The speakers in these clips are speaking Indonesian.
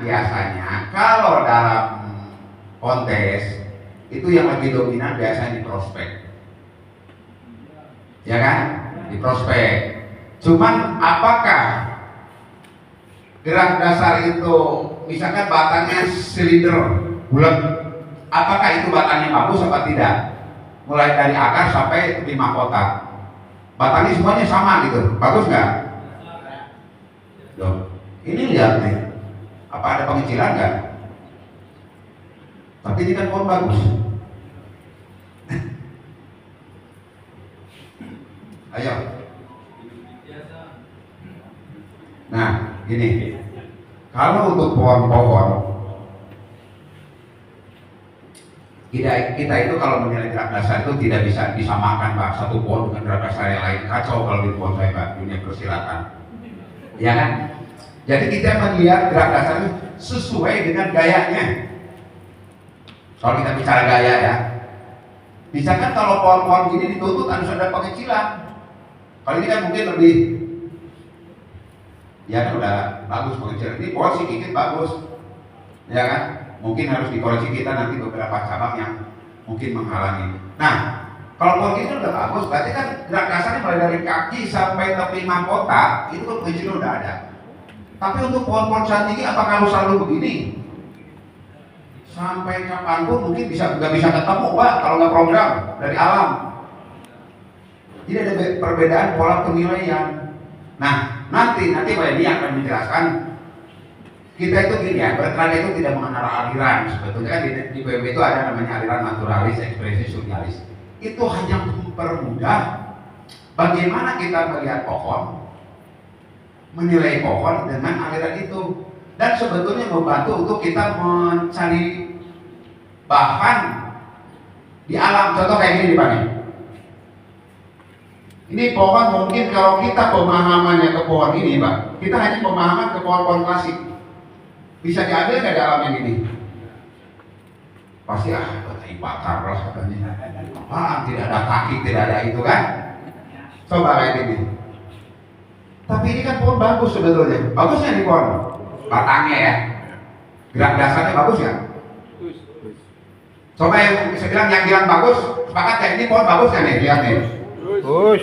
biasanya kalau dalam kontes itu yang lebih dominan biasanya di prospek, ya kan? Di prospek. Cuman apakah gerak dasar itu, misalkan batangnya silinder bulat, apakah itu batangnya bagus apa tidak? Mulai dari akar sampai di mahkota, batangnya semuanya sama gitu, bagus nggak? Ini lihat nih, apa ada pengecilan nggak? Tapi ini kan pohon bagus. Ayo. Nah, ini kalau untuk pohon-pohon kita itu kalau menilai gerak dasar itu tidak bisa disamakan Pak, satu pohon dengan gerak dasar yang lain. Kacau kalau di pohon saya Pak, dunia persilatan, ya kan? Jadi kita melihat gerak dasar itu sesuai dengan gayanya. Kalau kita bicara gaya ya, misalkan kalau pohon-pohon gini dituntut harus ada pengecilan. Kalau ini kan mungkin lebih, ya kan udah bagus pengecilan. Ini pohon sedikit bagus, ya kan? Mungkin harus dikoreksi kita nanti beberapa cabang yang mungkin menghalangi. Nah, kalau pohon ini udah bagus, berarti kan gerak dasarnya mulai dari kaki sampai tepi mahkota itu kan pengecilan udah ada. Tapi untuk pohon-pohon cantik apakah harus selalu begini? Sampai kapanpun mungkin nggak bisa ketemu Pak kalau nggak program dari alam. Jadi ada perbedaan pola penilaian. Nah, nanti Pak Edi akan menjelaskan. Kita itu gini ya, berkelan itu tidak mengenal aliran. Sebetulnya kan di PB itu ada namanya aliran naturalis, ekspresi surrealis. Itu hanya mempermudah bagaimana kita melihat pohon, menilai pohon dengan aliran itu, dan sebetulnya membantu untuk kita mencari bahan di alam. Contoh kayak gini Pak. Ini pohon mungkin kalau kita pemahamannya ke pohon ini Pak, kita hanya pemahaman ke pohon-pohon klasik. Bisa diambil nggak dalam yang ini? Pasti batai bakar lah katanya. Apaan? Tidak ada kaki, tidak ada itu kan? Coba kayak gini. Tapi ini kan pohon bagus sebetulnya. Bagusnya di pohon, batangnya ya, gerak dasarnya bagus ya. Coba yang bilang bagus, sepakat ya, ini pohon bagus kan nih, lihat nih. Bagus.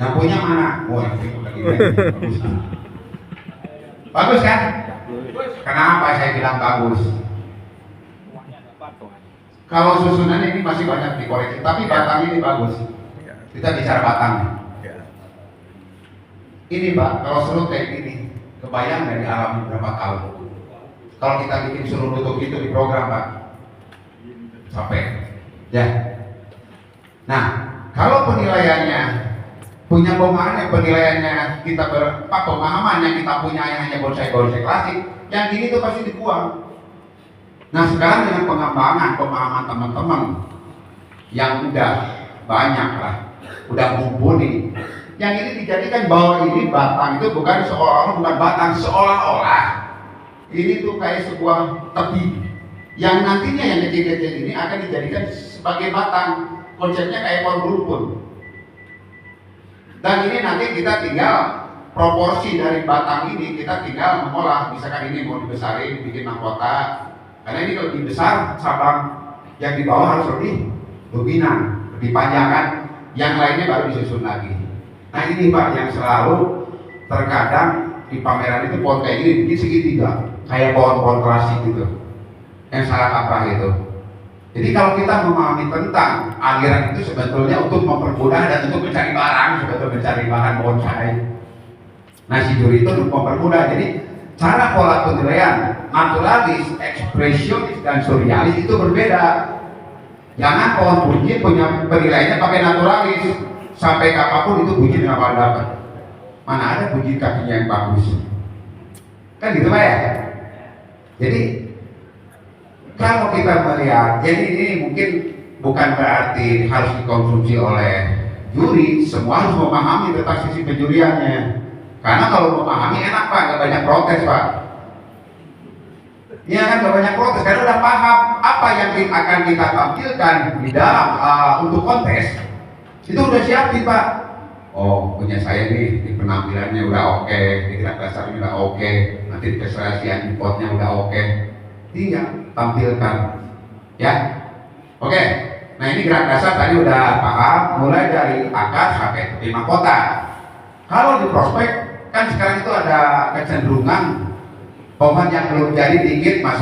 Yang punya mana? Wah, ini bagus. Bagus kan? Kenapa saya bilang bagus? Kalau susunan ini masih banyak dikoreksi, tapi batang ini bagus. Kita bicara batang. Ini Pak, kalau seluruh kayak gini, kebayang dari alam berapa tahun? Kalau kita bikin seluruh bentuk itu di program Pak, sampai ya. Nah, kalau penilaiannya punya penilaiannya kita pemahaman yang kita punya yang hanya bonsai klasik, yang gini tuh pasti dibuang. Nah, sekarang dengan pengembangan pemahaman teman-teman yang udah banyak lah, udah mumpuni, yang ini dijadikan bahwa ini batang itu bukan seolah-olah ini tuh kayak sebuah tepi yang nantinya yang kecil-kecil ini akan dijadikan sebagai batang. Konsepnya kayak pohon rumpun. Dan ini nanti kita tinggal proporsi dari batang ini kita tinggal mengolah. Misalkan ini mau dibesarin, bikin mahkota. Karena ini kalau dibesar, cabang yang di bawah harus lebih dominan, lebih panjang kan. Yang lainnya baru disusun lagi. Nah ini Pak yang selalu terkadang di pameran itu pohon kayak gini bikin segitiga, kayak pohon-pohon klasik gitu. Yang salah kaprah itu. Jadi kalau kita memahami tentang aliran itu sebetulnya untuk mempermudah dan untuk mencari barang, sebetulnya mencari bahan bonsai. Nah si juri itu untuk mempermudah. Jadi cara pola penilaian naturalis, ekspresionis dan surrealis itu berbeda. Jangan pohon buncit punya penilaiannya pakai naturalis. Sampai kapanpun itu buncit nggak bakal dapat. Mana ada buncit kakinya yang bagus? Kan gitu Pak ya. Jadi kalau kita melihat, jadi ini mungkin bukan berarti harus dikonsumsi oleh juri, semua harus memahami tentang sisi penjuriannya. Karena kalau memahami enak Pak, nggak banyak protes Pak. Iya kan, nggak banyak protes, karena udah paham apa yang akan kita tampilkan di dalam untuk kontes. Itu udah siapin Pak. Oh punya saya nih, di penampilannya udah oke, di gerak dasarnya udah oke. Nah nanti keserasian potnya udah oke, tinggal tampilkan ya. Oke, nah ini gerak dasar tadi udah paham, mulai dari akar sampai tepi mahkota. Kalau di prospek kan sekarang itu ada kecenderungan pohon yang belum jadi dikit masuk